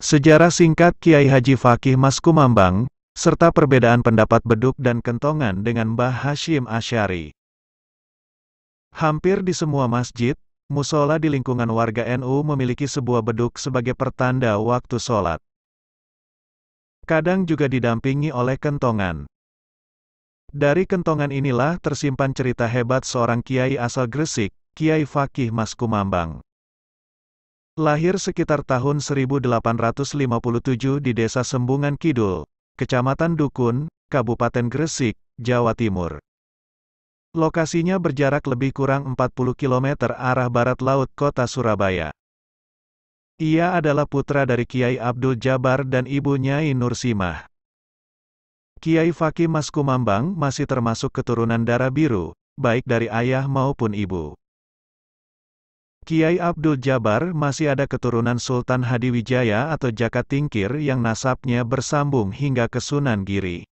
Sejarah singkat Kiai Haji Fakih Mas Kumambang, serta perbedaan pendapat beduk dan kentongan dengan Mbah Hashim Asy'ari. Hampir di semua masjid, musola di lingkungan warga NU memiliki sebuah beduk sebagai pertanda waktu sholat. Kadang juga didampingi oleh kentongan. Dari kentongan inilah tersimpan cerita hebat seorang kiai asal Gresik, Kiai Fakih Mas Kumambang. Lahir sekitar tahun 1857 di Desa Sembungan Kidul, Kecamatan Dukun, Kabupaten Gresik, Jawa Timur. Lokasinya berjarak lebih kurang 40 km arah barat laut kota Surabaya. Ia adalah putra dari Kiai Abdul Jabar dan ibu Nyai Nursimah. Kiai Fakih Mas Kumambang masih termasuk keturunan darah biru, baik dari ayah maupun ibu. Kiai Abdul Jabar masih ada keturunan Sultan Hadiwijaya atau Jaka Tingkir yang nasabnya bersambung hingga ke Sunan Giri.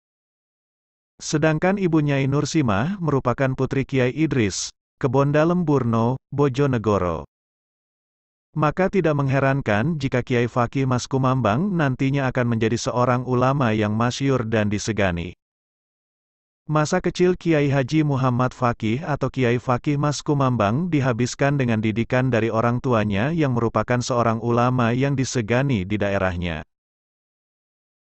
Sedangkan ibu Nyai Nursimah merupakan putri Kiai Idris, Kebondalem Burno, Bojonegoro. Maka tidak mengherankan jika Kiai Fakih Mas Kumambang nantinya akan menjadi seorang ulama yang masyhur dan disegani. Masa kecil Kiai Haji Muhammad Fakih atau Kiai Fakih Mas Kumambang dihabiskan dengan didikan dari orang tuanya yang merupakan seorang ulama yang disegani di daerahnya.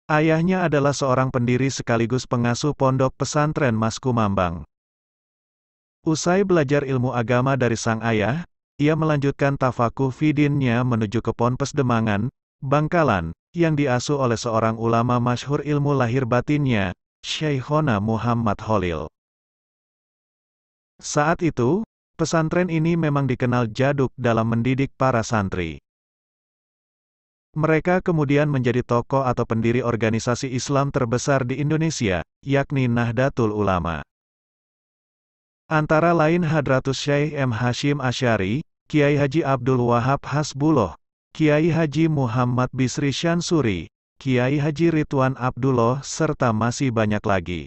Ayahnya adalah seorang pendiri sekaligus pengasuh pondok pesantren Mas Kumambang. Usai belajar ilmu agama dari sang ayah, ia melanjutkan tafakuh fidinnya menuju ke Ponpes Demangan, Bangkalan, yang diasuh oleh seorang ulama masyhur ilmu lahir batinnya, Syekhona Muhammad Khalil. Saat itu, pesantren ini memang dikenal jaduk dalam mendidik para santri. Mereka kemudian menjadi tokoh atau pendiri organisasi Islam terbesar di Indonesia, yakni Nahdlatul Ulama. Antara lain Hadratus Syekh M. Hashim Asy'ari, Kiai Haji Abdul Wahab Hasbuloh, Kiai Haji Muhammad Bisri Syansuri, Kiai Haji Ridwan Abdullah, serta masih banyak lagi.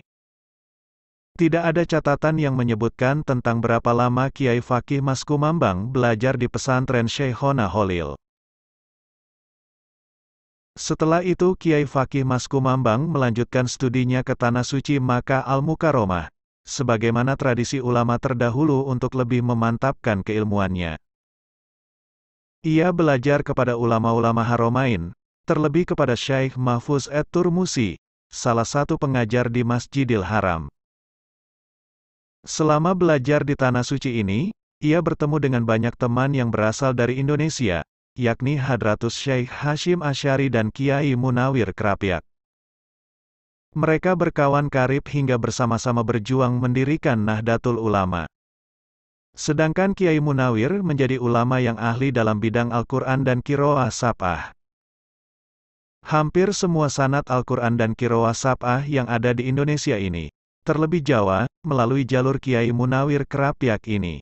Tidak ada catatan yang menyebutkan tentang berapa lama Kiai Fakih Mas Kumambang belajar di pesantren Syekhona Khalil. Setelah itu Kiai Fakih Mas Kumambang melanjutkan studinya ke Tanah Suci Makkah Al-Mukarromah, sebagaimana tradisi ulama terdahulu untuk lebih memantapkan keilmuannya. Ia belajar kepada ulama-ulama Haromain, terlebih kepada Syekh Mahfuz At-Turmusi, salah satu pengajar di Masjidil Haram. Selama belajar di Tanah Suci ini, ia bertemu dengan banyak teman yang berasal dari Indonesia, yakni Hadratus Syekh Hashim Asy'ari dan Kiai Munawir Krapyak. Mereka berkawan karib hingga bersama-sama berjuang mendirikan Nahdlatul Ulama. Sedangkan Kiai Munawir menjadi ulama yang ahli dalam bidang Al-Quran dan Qiraah Sab'ah. Hampir semua sanad Al-Quran dan Qiraah Sab'ah yang ada di Indonesia ini, terlebih Jawa, melalui jalur Kiai Munawir Krapyak ini.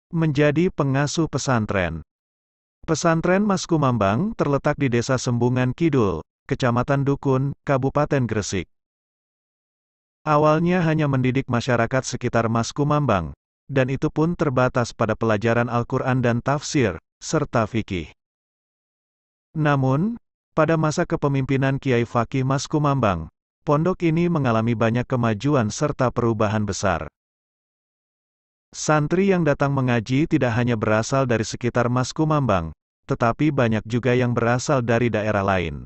Menjadi pengasuh pesantren. Pesantren Mas Kumambang terletak di Desa Sembungan Kidul, Kecamatan Dukun, Kabupaten Gresik. Awalnya hanya mendidik masyarakat sekitar Mas Kumambang, dan itu pun terbatas pada pelajaran Al-Quran dan tafsir, serta fikih. Namun, pada masa kepemimpinan Kiai Fakih Mas Kumambang, pondok ini mengalami banyak kemajuan serta perubahan besar. Santri yang datang mengaji tidak hanya berasal dari sekitar Mas Kumambang, tetapi banyak juga yang berasal dari daerah lain.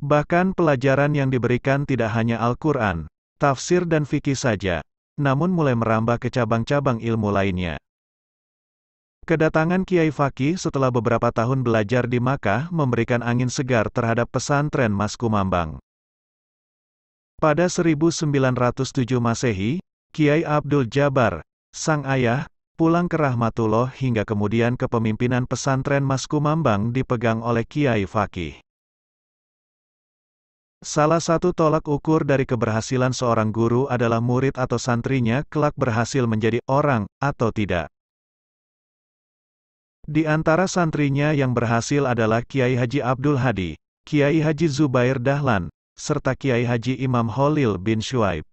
Bahkan pelajaran yang diberikan tidak hanya Al-Quran, tafsir dan fikih saja, namun mulai merambah ke cabang-cabang ilmu lainnya. Kedatangan Kiai Fakih setelah beberapa tahun belajar di Makkah memberikan angin segar terhadap pesantren Mas Kumambang. Pada 1907 Masehi, Kiai Abdul Jabar, sang ayah, pulang ke Rahmatullah hingga kemudian kepemimpinan pesantren Mas Kumambang dipegang oleh Kiai Fakih. Salah satu tolak ukur dari keberhasilan seorang guru adalah murid atau santrinya kelak berhasil menjadi orang, atau tidak. Di antara santrinya yang berhasil adalah Kiai Haji Abdul Hadi, Kiai Haji Zubair Dahlan, serta Kiai Haji Imam Khalil bin Syuaib.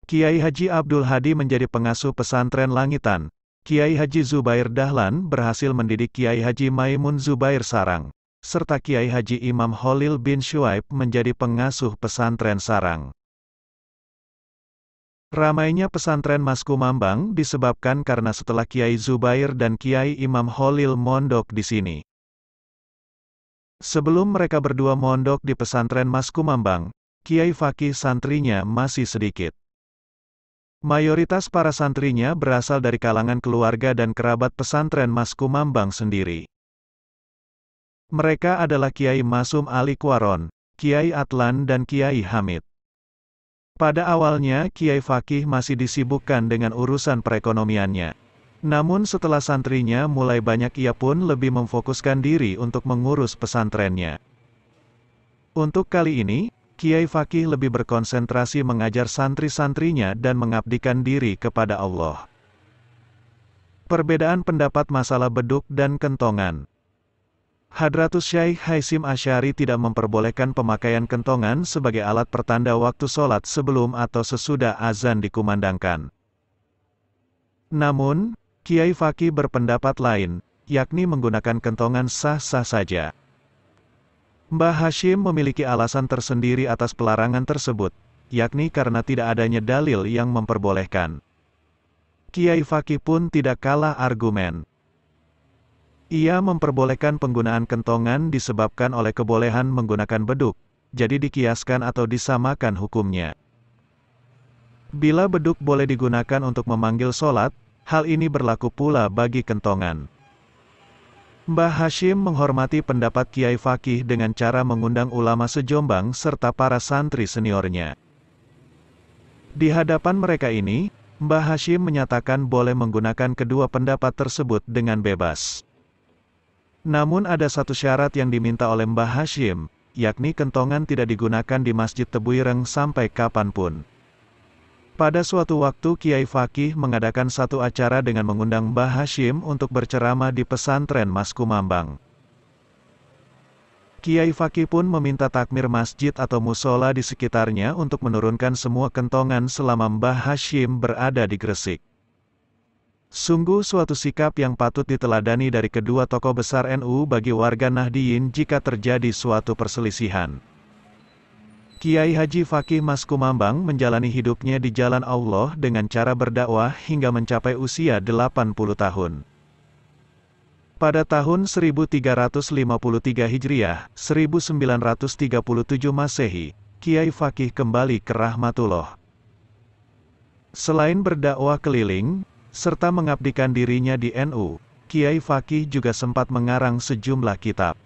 Kiai Haji Abdul Hadi menjadi pengasuh pesantren Langitan, Kiai Haji Zubair Dahlan berhasil mendidik Kiai Haji Maimun Zubair Sarang, serta Kiai Haji Imam Holil bin Syuaib menjadi pengasuh pesantren Sarang. Ramainya pesantren Mas Kumambang disebabkan karena setelah Kiai Zubair dan Kiai Imam Holil mondok di sini. Sebelum mereka berdua mondok di pesantren Mas Kumambang, Kiai Fakih santrinya masih sedikit. Mayoritas para santrinya berasal dari kalangan keluarga dan kerabat pesantren Mas Kumambang sendiri. Mereka adalah Kiai Masum Ali Kwaron, Kiai Atlan dan Kiai Hamid. Pada awalnya Kiai Fakih masih disibukkan dengan urusan perekonomiannya. Namun setelah santrinya mulai banyak ia pun lebih memfokuskan diri untuk mengurus pesantrennya. Untuk kali ini, Kiai Fakih lebih berkonsentrasi mengajar santri-santrinya dan mengabdikan diri kepada Allah. Perbedaan pendapat masalah beduk dan kentongan. Hadratus Syaikh Hasyim Asy'ari tidak memperbolehkan pemakaian kentongan sebagai alat pertanda waktu sholat sebelum atau sesudah azan dikumandangkan. Namun, Kiai Fakih berpendapat lain, yakni menggunakan kentongan sah-sah saja. Mbah Hashim memiliki alasan tersendiri atas pelarangan tersebut, yakni karena tidak adanya dalil yang memperbolehkan. Kiai Fakih pun tidak kalah argumen. Ia memperbolehkan penggunaan kentongan disebabkan oleh kebolehan menggunakan beduk, jadi dikiaskan atau disamakan hukumnya. Bila beduk boleh digunakan untuk memanggil sholat, hal ini berlaku pula bagi kentongan. Mbah Hashim menghormati pendapat Kiai Fakih dengan cara mengundang ulama sejombang serta para santri seniornya. Di hadapan mereka ini, Mbah Hashim menyatakan boleh menggunakan kedua pendapat tersebut dengan bebas. Namun ada satu syarat yang diminta oleh Mbah Hashim, yakni kentongan tidak digunakan di Masjid Tebuireng sampai kapanpun. Pada suatu waktu Kiai Fakih mengadakan satu acara dengan mengundang Mbah Hashim untuk berceramah di pesantren Mas Kumambang. Kiai Fakih pun meminta takmir masjid atau musola di sekitarnya untuk menurunkan semua kentongan selama Mbah Hashim berada di Gresik. Sungguh suatu sikap yang patut diteladani dari kedua tokoh besar NU bagi warga Nahdliyin jika terjadi suatu perselisihan. Kiai Haji Fakih Mas Kumambang menjalani hidupnya di jalan Allah dengan cara berdakwah hingga mencapai usia 80 tahun. Pada tahun 1353 Hijriah, 1937 Masehi, Kiai Fakih kembali ke rahmatullah. Selain berdakwah keliling, serta mengabdikan dirinya di NU, Kiai Fakih juga sempat mengarang sejumlah kitab.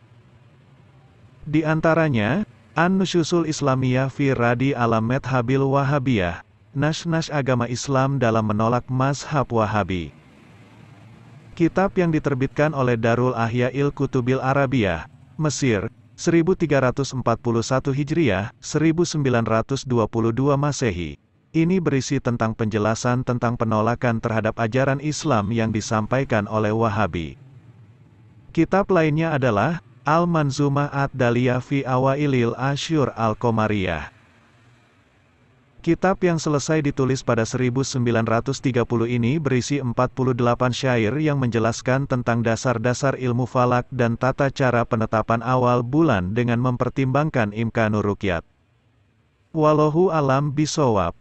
Di antaranya, An-Nusyusul Islamiyah fi Radi ala Madhabil Wahabiyah, Nash-Nash agama Islam dalam menolak mazhab Wahabi. Kitab yang diterbitkan oleh Darul Ahya'il Kutubil Arabiyah, Mesir, 1341 Hijriah, 1922 Masehi. Ini berisi tentang penjelasan tentang penolakan terhadap ajaran Islam yang disampaikan oleh Wahabi. Kitab lainnya adalah Al-Manzumah Ad-Daliyah fi Awailil Asyur Al-Qomariyah. Kitab yang selesai ditulis pada 1930 ini berisi 48 syair yang menjelaskan tentang dasar-dasar ilmu falak dan tata cara penetapan awal bulan dengan mempertimbangkan imkanur ruqyat. Wallahu alam bisawab.